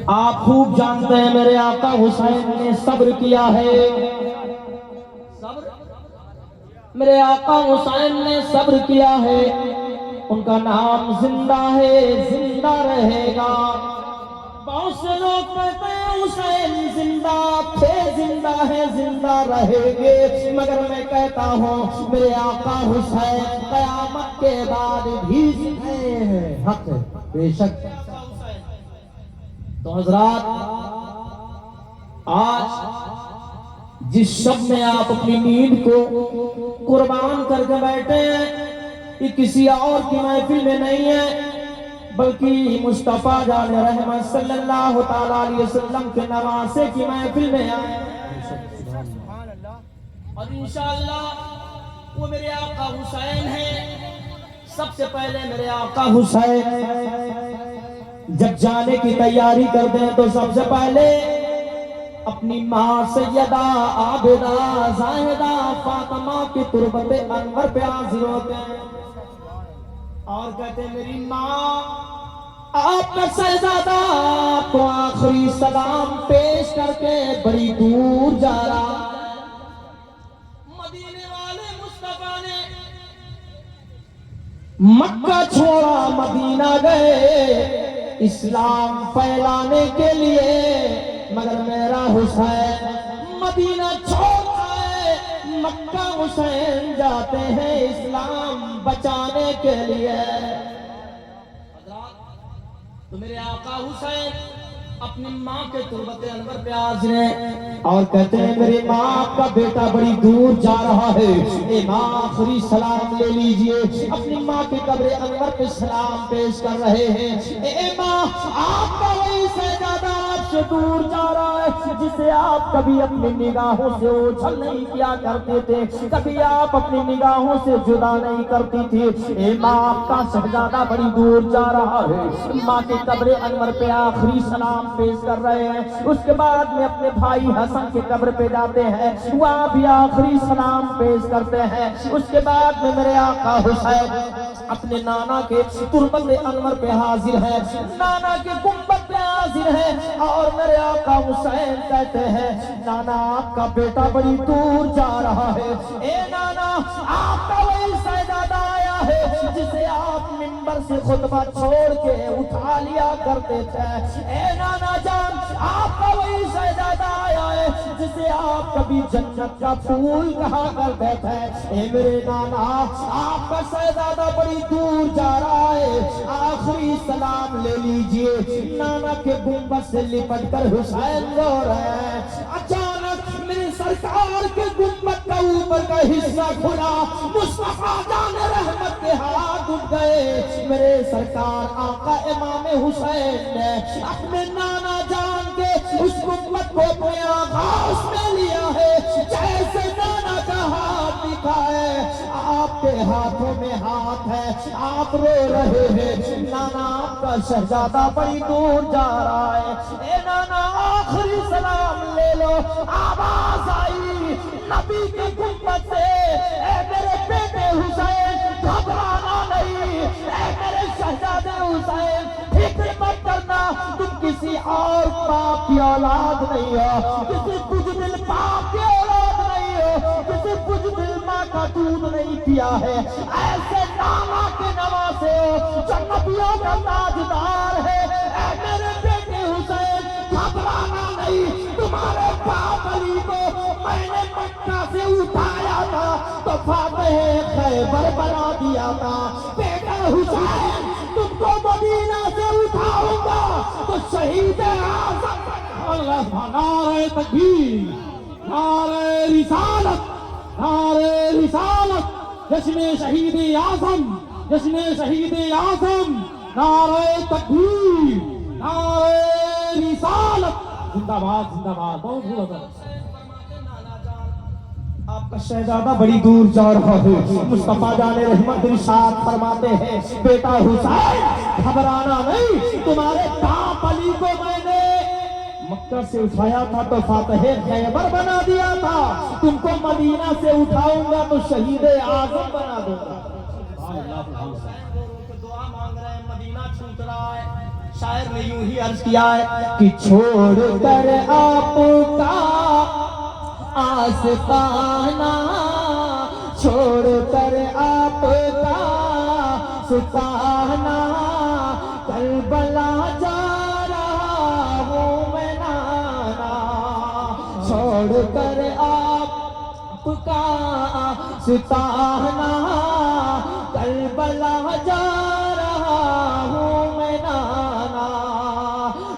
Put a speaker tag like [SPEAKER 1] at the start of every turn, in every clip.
[SPEAKER 1] آپ خوب جانتے ہیں میرے آقا حسین نے صبر کیا ہے، صبر میرے آقا حسین نے صبر کیا ہے، ان کا نام زندہ ہے، زندہ رہے گا۔ بہت سے لوگ کہتے ہیں حسین زندہ تھے، زندہ ہے، زندہ رہیں گے، مگر میں کہتا ہوں میرے آقا حسین قیامت کے بعد بھی زندہ ہیں۔ حق ہے بے شک۔ تو حضرات، آج جس شب میں آپ اپنی نیند کو قربان کر کے بیٹھے ہیں، یہ کسی اور کی محفل میں نہیں ہے، بلکہ مصطفیٰ جان رحمت صلی اللہ تعالیٰ علیہ وسلم کے نواسے کی محفل میں آئے اور انشاءاللہ وہ میرے آقا حسین ہیں۔ سب سے پہلے میرے آقا حسین جب جانے کی تیاری کرتے ہیں تو سب سے پہلے اپنی ماں سیدہ عابدہ زاہدہ فاطمہ کی تربت انور پہ حاضر ہوتے ہیں اور کہتے ہیں میری ماں، آپ کا شہزادہ آپ کو آخری سلام پیش کر کے بڑی دور جا رہا۔ مدینے والے مصطفیٰ نے مکہ چھوڑا، مدینہ گئے اسلام پھیلانے کے لیے، مگر میرا حسین مدینہ چھوڑتا ہے، مکہ حسین جاتے ہیں اسلام بچانے کے لیے۔ تو میرے آقا حسین اپنی ماں کے تربت انور پہ حاضر ہیں اور کہتے ہیں میری ماں، آپ کا بیٹا بڑی دور جا رہا ہے، اے ماں آخری سلام لے لیجئے۔ اپنی ماں کے قبر انور پہ سلام پیش کر رہے ہیں، اے ماں آپ کا وہی شہزادہ آپ سے دور جا رہا ہے جسے آپ کبھی اپنی نگاہوں سے اوجھل نہیں کیا کرتے تھے، کبھی آپ اپنی نگاہوں سے جدا نہیں کرتی تھی۔ اے ماں آپ کا شہزادہ بڑی دور جا رہا ہے۔ ماں کے قبر انور پہ آخری سلام پیش کر رہے ہیں، اس کے بعد میں اپنے بھائی حسن کے قبر پہ جاتے ہیں، وہاں بھی آخری سلام پیش کرتے ہیں۔ اس کے بعد میں میرے آقا حسین اپنے نانا کے تربت انور پہ حاضر ہے، نانا کے گنبد پہ حاضر ہے اور میرے آقا حسین کہتے ہیں نانا آپ کا بیٹا بڑی دور جا رہا ہے، اے نانا آپ کا وہی شہزادہ آیا ہے جسے آپ منبر سے خطبہ چھوڑ کے اٹھا لیا کرتے تھے، اے نانا جان آپ کا وہی شہزادہ آیا ہے جسے آپ کبھی جنت کا پھول کہا کرتے تھے، اے میرے نانا آپ کا شہزادہ بڑی دور جا رہا ہے، آخری سلام لے لیجئے۔ نانا کے گنبد سے لپٹ کر حسین رو رہے ہیں، اچانک میرے سرکار کے گنبد کا اوپر کا حصہ کھلا، مصطفیٰ جان رحمت کے ہاتھ اٹھ گئے، میرے سرکار آقا امام حسین نے اپنے نانا جان کے اس گنبد کو اپنے آغاز میں لیا ہے، جیسے نانا کا ہاتھ دکھا ہے آپ کے ہاتھوں میں ہاتھ ہے، آپ رو رہے ہیں، نانا آپ کا شہزادہ بڑی دور جا رہا ہے، اے نانا آخری سلام لے لو۔ آواز آئی نبی کے گنبد سے، اے میرے بیٹے حسین گھبرانا نہیں، اے میرے شہزادے حسین فکر مت کرنا، تم کسی اور باپ کی اولاد نہیں ہو، کسی بزدل باپ کی اولاد نہیں ہو، کسی بزدل ماں کا دودھ نہیں پیا ہے، ایسے نانا کے نواسے ہو جو نبیوں کا تاجدار ہے، اے میرے بیٹے حسین گھبرانا نہیں، تمہارے باپ علی کو میں نے مکہ سے اٹھایا تھا تو فاتح خیبر بنا دیا تھا، بیٹا حسین تم کو مدینہ سے اٹھاؤں گا تو شہید اعظم۔ اللہ، نعرہ تکبیر، نعرہ رسالت، نعرہ رسالت، جشن شہید اعظم، جشن شہید اعظم، نعرہ تکبیر، نعرہ رسالت، زندہ باد، زندہ باد، بہت بہت آپ کا شہزادہ بڑی دور جا رہا ہے۔ مصطفیٰ جان رحمت ارشاد فرماتے ہیں بیٹا حسین گھبرانا نہیں، تمہارے باپ علی کو میں نے مکہ سے اٹھایا تھا تو فاتح خیبر بنا دیا تھا، تم کو مدینہ سے اٹھاؤں گا تو شہید اعظم بنا دوں گا۔ دعا مانگ رہے ہیں، مدینہ چھوٹ رہا ہے، شاعر نے یوں ہی عرض کیا ہے کہ چھوڑ کر آپ کا آستانہ، چھوڑ کر آپ کا ستانہ، کربلا جا رہا ہوں میں نانا، چھوڑ کر آپ کا ستانہ، کربلا جا رہا ہوں میں نانا،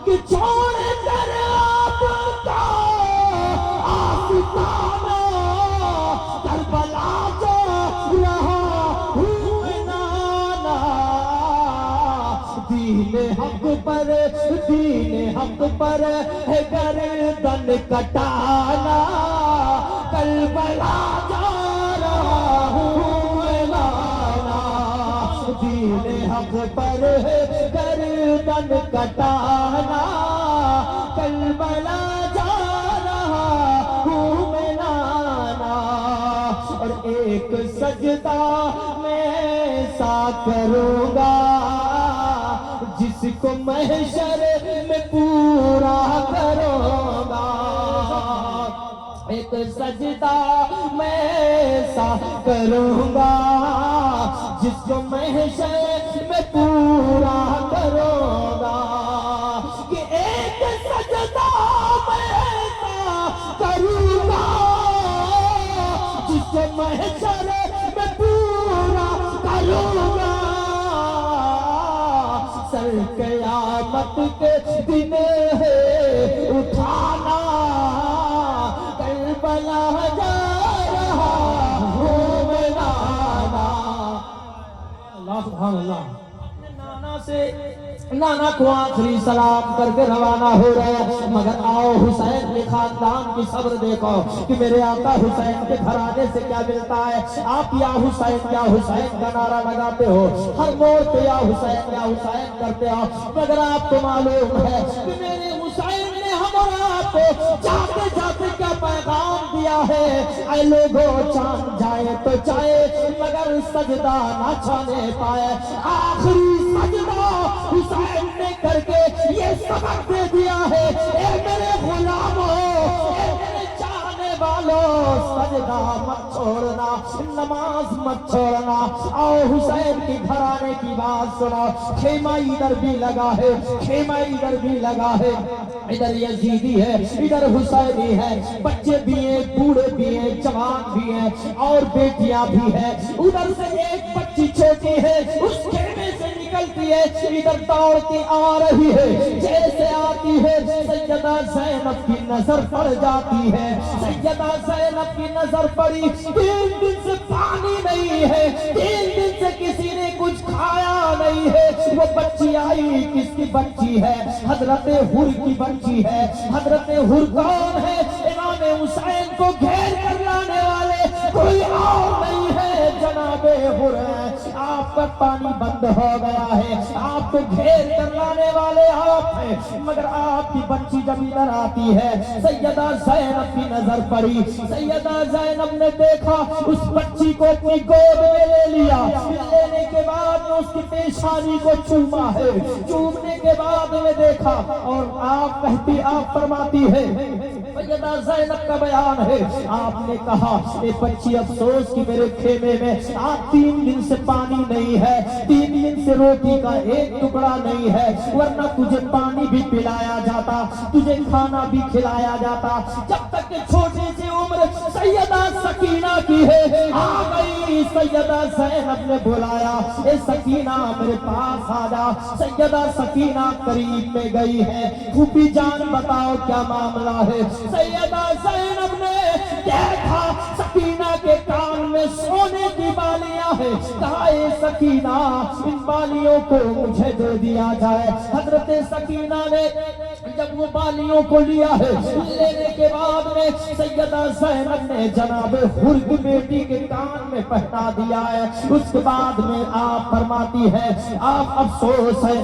[SPEAKER 1] کہ چھوڑ کر آپ کا آستانہ، کربلا جا رہا ہوں میں نانا، دین حق پر، دین حق پر ہے گردن کٹانا، کربلا جا رہا ہوں میں نانا، دین حق پر ہے گردن کٹانا، کربلا جا رہا ہوں میں نانا، اور ایک سجدہ میں ایسا کروں گا جس کو محشر میں پورا کروں گا، ایک سجدہ میں ایسا کروں گا جس کو محشر میں پورا کروں گا، کہ ایک سجدہ میں ایسا کروں گا جس کو محشر میں پورا کروں گا، سر قیامت کے دن ہے اٹھانا، کربلا جا رہا ہوں میں نانا۔ اللہ سبحان اللہ، نانا سے نانا کو آخری سلام کر کے روانہ ہو رہے ہیں، مگر آؤ حسین کے خاندان کی صبر دیکھو کہ میرے آقا حسین کے گھرانے سے کیا ملتا ہے۔ آپ یا حسین کا نعرہ لگاتے ہو، ہر موڑ پہ یا حسین کرتے ہو، مگر آپ کو معلوم ہے کہ میرے حسین نے ہم اور آپ کو جاتے جاتے کیا پیغام دیا ہے، اے لوگوں چاند جائے تو جائے مگر سجدہ نہ چھانے پائے، آخری سجدہ حسین نے کر کے یہ سبق دے دیا ہے، اے میرے غلاموں، اے میرے چاہنے والوں، سجدہ مت چھوڑنا، نماز مت چھوڑنا۔ آؤ حسین کی گھرانے کی بات سنو، خیمہ ادھر بھی لگا ہے، خیمہ ادھر بھی لگا ہے، ادھر یزیدی ہے، ادھر حسینی ہے، بچے بھی ہیں، بوڑھے بھی ہیں، جوان بھی ہیں اور بیٹیاں بھی ہیں، ادھر سے ایک بچی چھوٹی ہے اس خیمے سے نکلتی ہے، ادھر دوڑتی آ رہی ہے، جیسے آتی ہے سیدہ زینب کی نظر پڑ جاتی ہے، سیدہ زینب کی نظر پڑی، 3 دن سے پانی نہیں ہے، 3 دن سے کسی نے کچھ کھایا نہیں ہے، وہ بچی آئی کس کی بچی ہے؟ حضرت حر کی بچی ہے۔ حضرت حر کون ہے؟ امام حسین کو گھیر کر لانے والے کوئی اور نہیں ہے، جناب حر ہے، آپ کا پانی بند ہو گیا ہے، آپ کو گھیر کر لانے والے آپ ہیں، مگر آپ کی بچی جب ادھر آتی ہے، سیدہ زینب کی نظر پڑی، سیدہ زینب نے دیکھا اس بچی کو اپنی گود میں لے لیا، لینے کے بعد اس کی پیشانی کو چوما ہے، چومنے کے بعد میں دیکھا اور آپ کہتی، آپ فرماتی ہے، سیدہ زینب کا بیان ہے، آپ نے کہا اے بچی افسوس کہ میرے خیمے میں آج 3 دن سے پانی نہیں ہے، 3 دن سے روٹی کا ایک ٹکڑا نہیں ہے، ورنہ تجھے پانی بھی پلایا جاتا، تجھے کھانا بھی کھلایا جاتا، جب تک کہ چھوٹی سی عمر سیدہ سکینہ کی ہے، آ گئی سیدہ زینب نے بلایا، اے سکینہ میرے پاس آ جا، سیدہ سکینہ قریب میں گئی ہے، پھوپھی جان بتاؤ کیا معاملہ ہے؟ سیدہ زینب نے دیکھا سکینہ کے کان میں سونے کی بالیاں ہیں، کہا اے سکینہ ان بالیوں کو مجھے دے دیا جائے۔ حضرت سکینہ نے جب وہ بالیوں کو لیا ہے، لینے کے بعد میں سیدہ زینب نے جناب حر کی بیٹی کے کان میں پہنا دیا ہے، اس کے بعد میں آپ فرماتی ہے، آپ افسوس ہے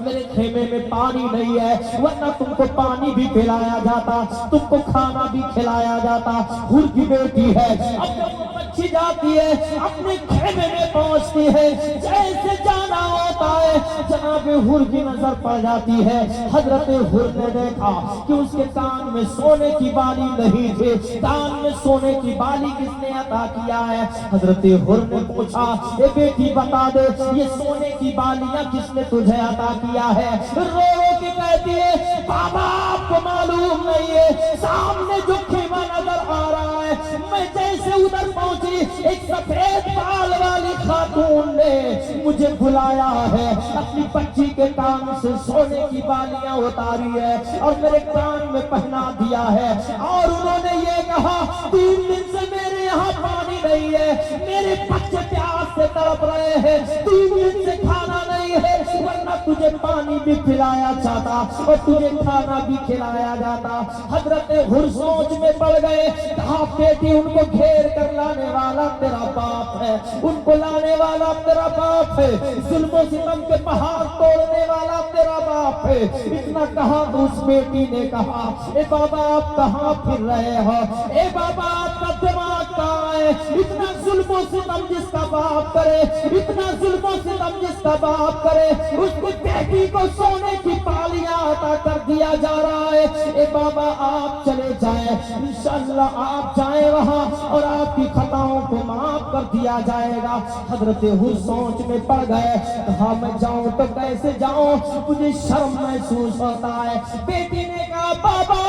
[SPEAKER 1] میرے خیمے میں پانی نہیں ہے، ورنہ تم کو پانی بھی پلایا جاتا، تم کو کھانا بھی کھلایا جاتا۔ حور کی بیٹی ہے، اب جب وہ بچی جاتی ہے اپنے خیمے میں پہنچتی ہے، جیسے جانا ہوتا ہے جناب حور کی نظر پڑ جاتی ہے۔ حضرت حور نے دیکھا کہ اس کے کان میں سونے کی بالی نہیں تھی، کان میں سونے کی بالی کس نے عطا کیا ہے؟ حضرت حور نے پوچھا اے بیٹی بتا دے یہ سونے کی بالیاں کس نے تجھے عطا کیا ہے؟ رو رو کے کہتی ہے بابا آپ کو معلوم نہیں ہے، سامنے جو خیمہ نظر آ رہا ہے، میں جیسے ادھر پہنچی ایک سفید بال والی خاتون نے مجھے بلایا ہے، اپنی بچی کے کان سے سونے کی بالیاں اتاری ہے اور میرے کان میں پہنا دیا ہے، اور انہوں نے یہ کہا 3 دن سے میرے یہاں پانی نہیں ہے، میرے بچے پیاس سے تڑپ رہے ہیں، 3 دن سے کھانا نہیں ہے، ورنہ تجھے پانی بھی پلایا جاتا اور تجھے کھانا بھی کھلایا جاتا۔ حضرت حور سوچ میں پڑ گئے، کہا بیٹی ان کو گھیر کر لانے والا تیرا باپ ہے، ان کو لانے والا تیرا باپ ہے، ظلم و ستم کے پہاڑ توڑنے والا تیرا باپ ہے۔ اتنا کہا تو اس بیٹی نے کہا اے بابا آپ کہاں پھر رہے ہو، اے بابا آپ کا دماغ کہاں ہے؟ اتنا ظلم و ستم جس کا باپ کرے، اتنا ظلم و ستم جس کا باپ کرے، اس کی بیٹی کو سونے کی بالیاں عطا کر دیا جا رہا ہے۔ اے بابا آپ چلے جائیں، انشاءاللہ آپ جائیں وہاں اور آپ کی خطاؤں کو معاف کر دیا جائے گا۔ حضرت حور سوچ میں پڑ گئے، کہا میں جاؤں تو کیسے جاؤں، مجھے شرم محسوس ہوتا ہے۔ بیٹی نے کہا بابا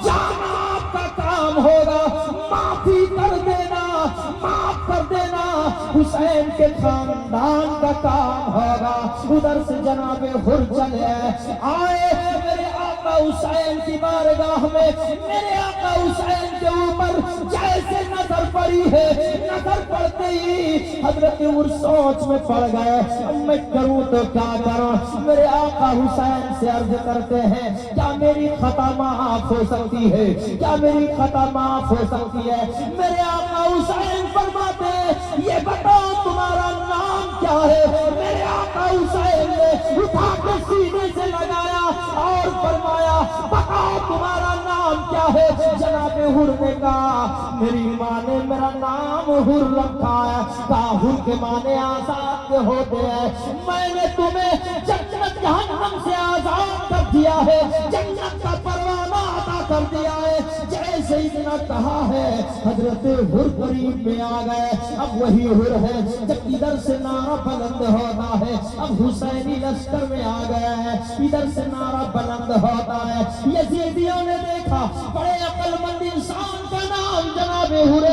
[SPEAKER 1] جانا آپ کا کام ہوگا، معافی کر دینا، معاف کر دینا حسین کے خاندان کا کام ہوگا۔ ادھر سے جناب حور چلے آئے میرے آقا حسین کی بارگاہ میں، میرے آقا حسین کے اوپر جیسے نظر پڑی ہے، نظر پڑتے ہی حضرت حور سوچ میں پڑ گئے میں کروں تو کیا کروں۔ میرے آقا حسین سے عرض کرتے ہیں کیا میری خطا معاف ہو سکتی ہے، کیا میری خطا معاف ہو سکتی ہے؟ میرے آقا حسین فرماتے ہیں یہ بتاؤ تمہارا نام کیا ہے؟ میرے آقا حسین نے اٹھا کے سینے سے لگایا اور فرمایا بتاؤ تمہارا نام کیا ہے؟ جناب حور نے کہا میری ماں نے میرا نام حور رکھا ہے۔ کہا حور کے معنی آزاد کے ہوتے ہیں، میں نے تمہیں جنت جہنم سے آزاد کر دیا ہے، جنت کا پروانہ عطا کر دیا ہے۔ جیسے اتنا کہا ہے حضرت حور قریب میں آ گئے، اب وہی حور ہے جب ادھر سے نعرہ بلند ہوتا ہے، اب حسینی لشکر میں آ گیا ہے، ادھر سے نعرہ بلند ہوتا ہے۔ یزیدیوں نے دیکھا بڑے عقل مند انسان کا نام جناب حور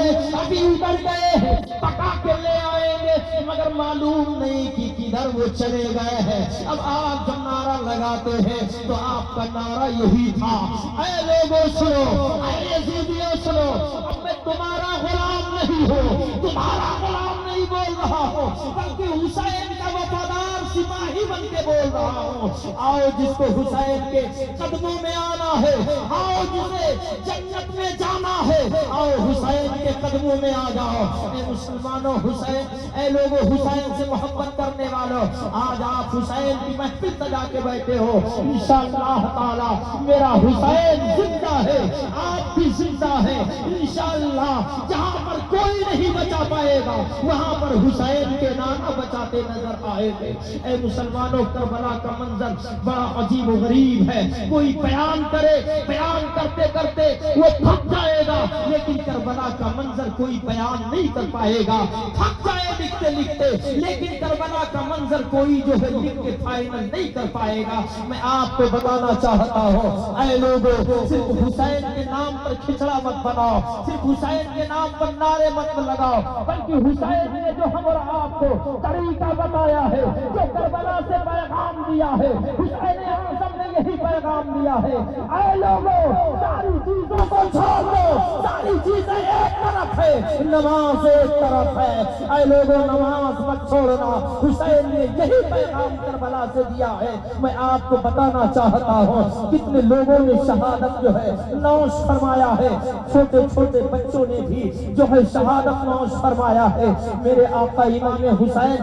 [SPEAKER 1] ابھی ادھر گئے ہیں، پٹاخے لے آئیں گے، مگر معلوم نہیں کہ کدھر وہ چلے گئے ہیں۔ اب آپ جب نعرہ لگاتے ہیں تو آپ کا نعرہ یہی تھا اے لوگوں سنو، اے یزیدیوں سنو، اب میں تمہارا غلام نہیں ہوں، تمہارا غلام نہیں بول رہا ہوں، بلکہ حسین کا وفادار سپاہی بن کے بول رہا ہوں۔ آؤ جس کو حسین کے قدموں میں آنا ہے، آؤ جسے جنت میں جانا ہے، آؤ حسین کے قدموں میں آ جاؤ۔ اے مسلمانوں حسین، اے لوگوں حسین سے محبت کرنے والوں، آج آپ حسین کی محفل سجا کے بیٹھے ہو، انشاءاللہ تعالی میرا حسین زندہ ہے، آپ بھی زندہ ہے انشاءاللہ۔ جہاں پر کوئی نہیں بچا پائے گا وہاں پر حسین کے نام بچاتے نظر آئے گے۔ اے مسلمانوں کربلا کا منظر بڑا عجیب و غریب ہے، کوئی بیان کرے، بیان کرتے کرتے وہ تھک جائے گا، لیکن کربلا کا منظر کوئی بیان نہیں کر پائے گا، تھک جائے لکھتے لکھتے، لیکن کربلا کا منظر کوئی جو ہے لکھ کے فائنل نہیں کر پائے گا۔ میں آپ کو بتانا چاہتا ہوں اے لوگوں صرف حسین کے نام پر کھچڑا مت بناؤ، صرف حسین کے نام پر نعرے مت لگاؤ، بلکہ حسین نے جو ہم اور آپ کو طریقہ بتایا ہے، جو کربلا سے پیغام دیا ہے، حسین اعظم نے یہی پیغام دیا ہے۔ اے لوگوں ساری چیزوں کو چھوڑ دو، ساری چیزیں ایک طرف ہے، نماز ایک طرف ہے۔ اے لوگوں نماز مت چھوڑنا، حسین نے یہی پیغام کربلا سے دیا ہے۔ میں آپ کو بتانا چاہتا ہوں کتنے لوگوں نے شہادت جو ہے نوش فرمایا ہے، چھوٹے چھوٹے بچوں نے بھی جو ہے شہادت نوش فرمایا ہے۔ میرے آقا امام حسین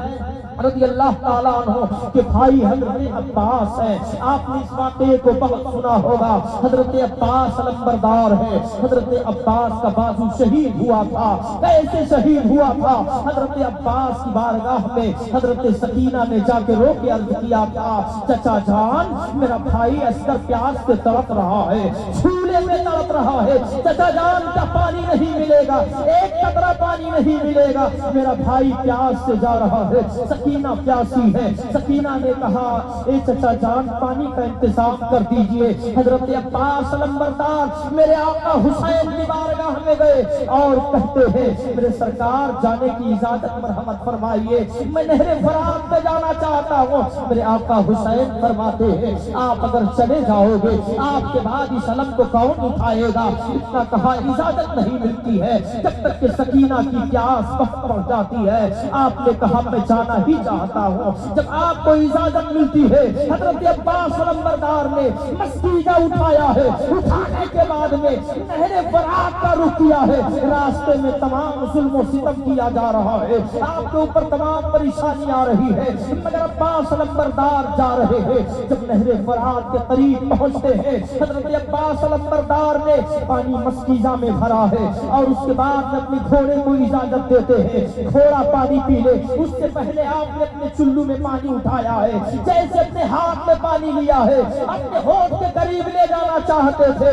[SPEAKER 1] رضی اللہ تعالیٰ عنہ کہ بھائی حضرت عباس ہے. آپ نے اس واقعے کو بہت سنا ہوگا. حضرت عباس علمبردار ہے. حضرت عباس کا بازو شہید ہوا تھا. کیسے شہید ہوا تھا؟ حضرت عباس کی بارگاہ میں حضرت سکینہ نے جا کے رو کے عرض کیا تھا، چچا جان میرا بھائی اصغر پیاس سے تڑپ رہا ہے، چولہے میں تڑپ رہا ہے، چچا جان کا پانی نہیں ملے گا، ایک قطرہ پانی نہیں ملے گا، میرا بھائی پیاس سے جا رہا ہے، سکینہ پیاسی ہے. سکینہ نے کہا اے چچا جان پانی کا انتظام کر دیجئے. حضرت عباس علمبردار میرے آقا حسین کی بارگاہ میں گئے اور کہتے ہیں میرے سرکار جانے کی اجازت مرحمت فرمائیے، میں نہر فرات پہ جانا چاہتا ہوں. میرے آقا حسین فرماتے ہیں آپ اگر چلے جاؤ گے آپ کے بعد اس علم کو کون اٹھائے گا؟ اتنا کہا اجازت نہیں ملتی ہے جب تک کہ سکینہ کی پیاس پڑ جاتی ہے. آپ نے کہا میں جانا ہی چاہتا ہوں. جب آپ کو اجازت ملتی ہے حضرت عباس علمبردار نے مسکیزہ اٹھایا ہے. اٹھانے کے بعد میں نہر فرات کا رخ کیا ہے. راستے میں تمام ظلم و ستم کیا جا رہا ہے، آپ کے اوپر تمام پریشانی آ رہی ہے، مگر عباس علمبردار جا رہے ہیں. جب نہر فرات کے قریب پہنچتے ہیں حضرت عباس علمبردار نے پانی مسکیزہ میں بھرا ہے اور اس کے بعد اپنے گھوڑے کو اجازت دیتے ہیں گھوڑا پانی پی لے. اس سے پہلے آپ نے اپنے چلو میں پانی اٹھایا ہے، جیسے اپنے ہاتھ میں پانی لیا ہے اپنے ہونٹ کے قریب لے جانا چاہتے تھے.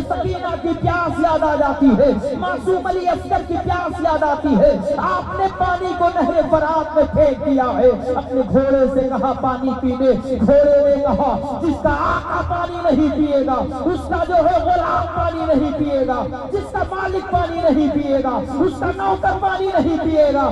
[SPEAKER 1] سکینہ کی پیاس یاد آ جاتی ہے، معصوم علی اصغر کی پیاس یاد آتی ہے. آپ نے پانی کو نہر فرات میں پھینک دیا ہے. اپنے گھوڑے سے کہا پانی پی لے. گھوڑے نے کہا جس کا آقا پانی نہیں پیے گا، اس کا جو ہے غلام پانی نہیں پیے گا، جس کا مالک پانی نہیں پیے گا، اس کا نوکر پانی نہیں پیے گا.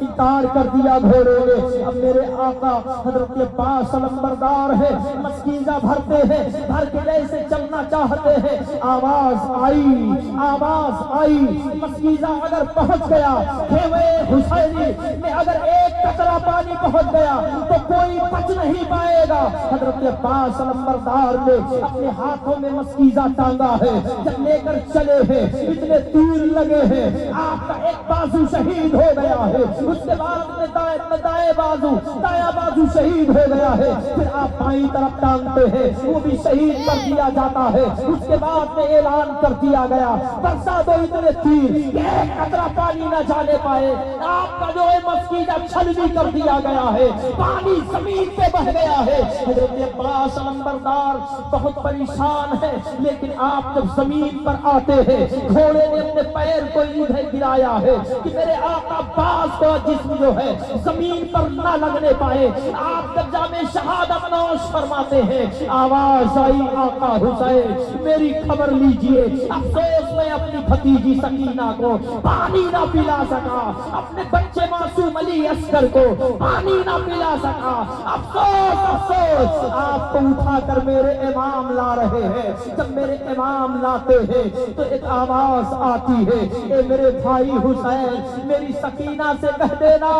[SPEAKER 1] انکار کر دیا گھوڑے نے. اب میرے آقا حضرت عباس علمبردار ہے، مسکیزہ بھرتے ہیں، بھر کے جیسے چلنا چاہتے ہیں آواز آئی. مسکیزہ اگر پہنچ گیا خیمہ حسینی میں اگر ایک قطرہ پانی پہنچ گیا تو کوئی بچ نہیں پائے گا. حضرت عباس علمبردار نے اپنے ہاتھوں میں مسکیزہ ٹانگا ہے. جب لے کر چلے ہیں اتنے تیر لگے ہیں، آپ کا ایک بازو شہید ہو گیا ہے. اس کے بعد میں دائیں بازو شہید ہو گیا ہے. پھر آپ بائیں طرف ٹانگتے ہیں، وہ بھی شہید کر دیا جاتا ہے. اس کے بعد میں اعلان کر دیا گیا برسا دو اتنے تیر کہ ایک قطرہ پانی نہ جانے پائے. آپ کا جو ہے مسکیزہ چھلنی کر دیا گیا ہے، پانی زمین پہ بہ گیا ہے. حضرت عباس علمبردار بہت پریشان ہے، لیکن آپ جب زمین پر آتے ہیں گھوڑے نے اپنے پیر کو ادھر گرایا ہے کہ میرے آقا عباس کا جسم جو ہے زمین پر نہ لگنے پائے. آپ جب جامِ شہادت نوش فرماتے ہیں آواز آئی آقا حسین میری خبر لیجئے، افسوس میں اپنی بھتیجی سکینہ کو پانی نہ پلا سکا، اپنے بچے معصوم علی اصغر کو پانی نہ پلا سکا. افسوس آپ کو اٹھا کر میرے امام لا رہے ہیں. جب میرے امام لاتے ہیں تو ایک آواز آتی ہے اے میرے بھائی حسین میری سکینہ سے کہہ دینا،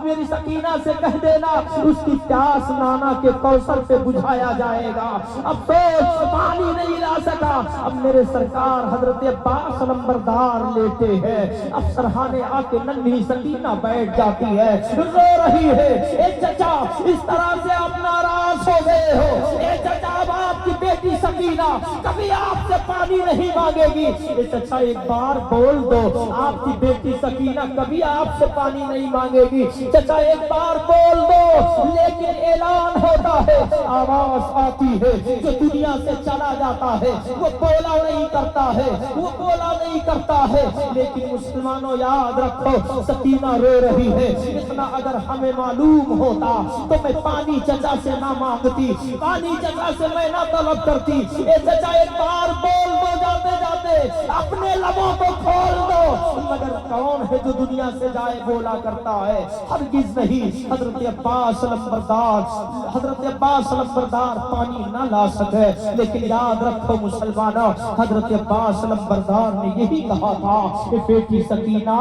[SPEAKER 1] میری سکینہ سے کہہ دینا اس کی پیاس نانا کے کوثر پہ بجھایا جائے گا. افسوس پانی نہیں لا سکا. اب میرے سرکار حضرت عباس علمبردار لیتے ہیں. اب سرحانے آ کے ننھی سکینہ بیٹھ جاتی ہے، رو رہی ہے. اے چچا اس طرح سے آپ ناراض ہو گئے ہو، اے چچا اب آپ کی بیٹی سکینہ کبھی آپ سے پانی نہیں مانگے گی. اے چچا ایک بار بول دو آپ کی بیٹی سکینہ کبھی آپ سے پانی نہیں مانگے گی. چچا ایک بار بول دو. لیکن اعلان ہوتا ہے، آواز آتی ہے جو دنیا سے چلا جاتا ہے وہ بولا نہیں کرتا ہے، وہ بولا نہیں کرتا ہے. لیکن مسلمانوں یاد رکھو سکینہ رو رہی ہے. اتنا اگر ہمیں معلوم ہوتا تو میں پانی چچا سے نہ مانگتی، پانی چچا سے میں نہ طلب کرتی. اے چچا ایک بار بول دو جاتے جاتے اپنے لبوں کو کھول دو. مگر کون ہے جو دنیا سے جائے بولا کرتا ہے؟ ہرگز نہیں. حضرت عباس علمبردار پانی نہ لا سکے. لیکن یاد رکھو مسلمانوں حضرت عباس علمبردار نے یہی کہا تھا کہ بیٹی سکینہ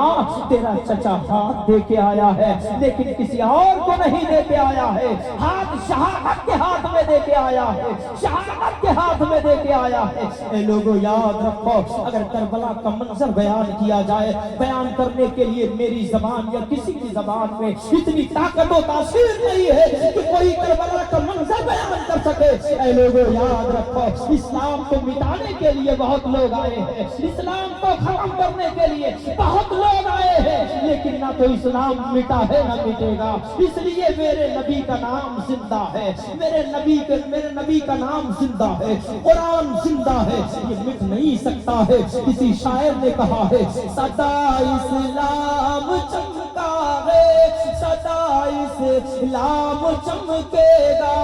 [SPEAKER 1] تیرا چچا ہاتھ دے کے آیا ہے لیکن کسی اور کو نہیں دے کے آیا ہے. ہاتھ شہادت کے ہاتھ میں دے کے آیا ہے، شہادت کے ہاتھ میں دے کے آیا ہے۔ اے لوگوں یاد رکھو، اگر کربلا کا منظر بیان کیا جائے، بیان کرنے کے لیے میری زبان یا کسی کی زبان میں اتنی طاقت و تاثیر نہیں ہے کہ کوئی کربلا کا منظر بیان کر سکے۔ اے لوگوں یاد رکھو، اسلام کو مٹانے کے لیے بہت لوگ آئے ہیں، اسلام کو ختم کرنے کے لیے بہت لوگ آئے ہیں، لیکن نہ تو اسلام مٹا ہے نہ مٹے گا۔ اس لیے میرے نبی کا نام زندہ ہے، میرے نبی کا نام زندہ ہے، قرآن زندہ ہے، یہ مٹ نہیں سکتا ہے۔ کسی شاعر نے کہا ہے، سدا اسلام چمکا ہے، سدا اسلام چمکے گا،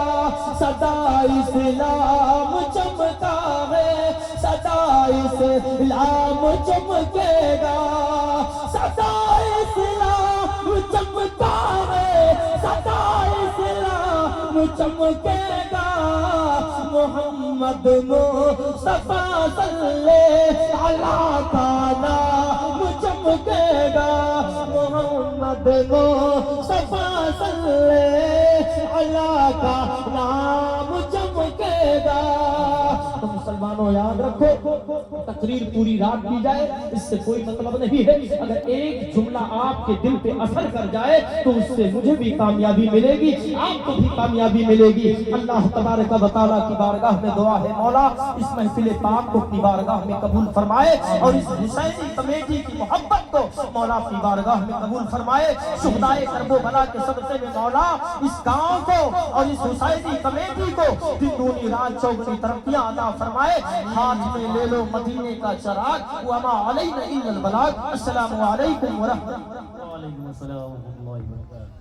[SPEAKER 1] سدا اسلام چمکا ہے، سدا اسلام چمکے گا، سدا اسلام چمکا ہے، سدا اسلام چمکے گا۔ محمد مصطفیٰ صلی اللہ کا نام چمکے گا، محمد مصطفیٰ صلی اللہ کا نام چمکے گا۔ تو مسلمانوں یاد رکھو، تقریر پوری رات کی جائے اس سے کوئی مطلب نہیں ہے، اگر ایک جملہ آپ کے دل پہ اثر کر جائے تو اس سے مجھے بھی کامیابی ملے گی، آپ کو بھی کامیابی ملے گی۔ اللہ تبارک و تعالیٰ کی بارگاہ میں دعا ہے، مولا اس محفل پاک کو اپنی بارگاہ میں قبول فرمائے، اور اس حسینی کمیٹی کی محبت کو مولا اپنی بارگاہ میں قبول فرمائے۔ شہدائے کرب و بلا کے صدقے میں مولا اس گاؤں کو اور اس حسینی کمیٹی کو دن دونی رات چوگنی ترقیاں عطا فرمائے۔ ہاتھ میں لے لو مدینے کا چراغ، وما علینا الا البلاغ۔ السلام علیکم ورحمۃ اللہ۔
[SPEAKER 2] وعلیکم السلام ورحمۃ اللہ وبرکاتہ۔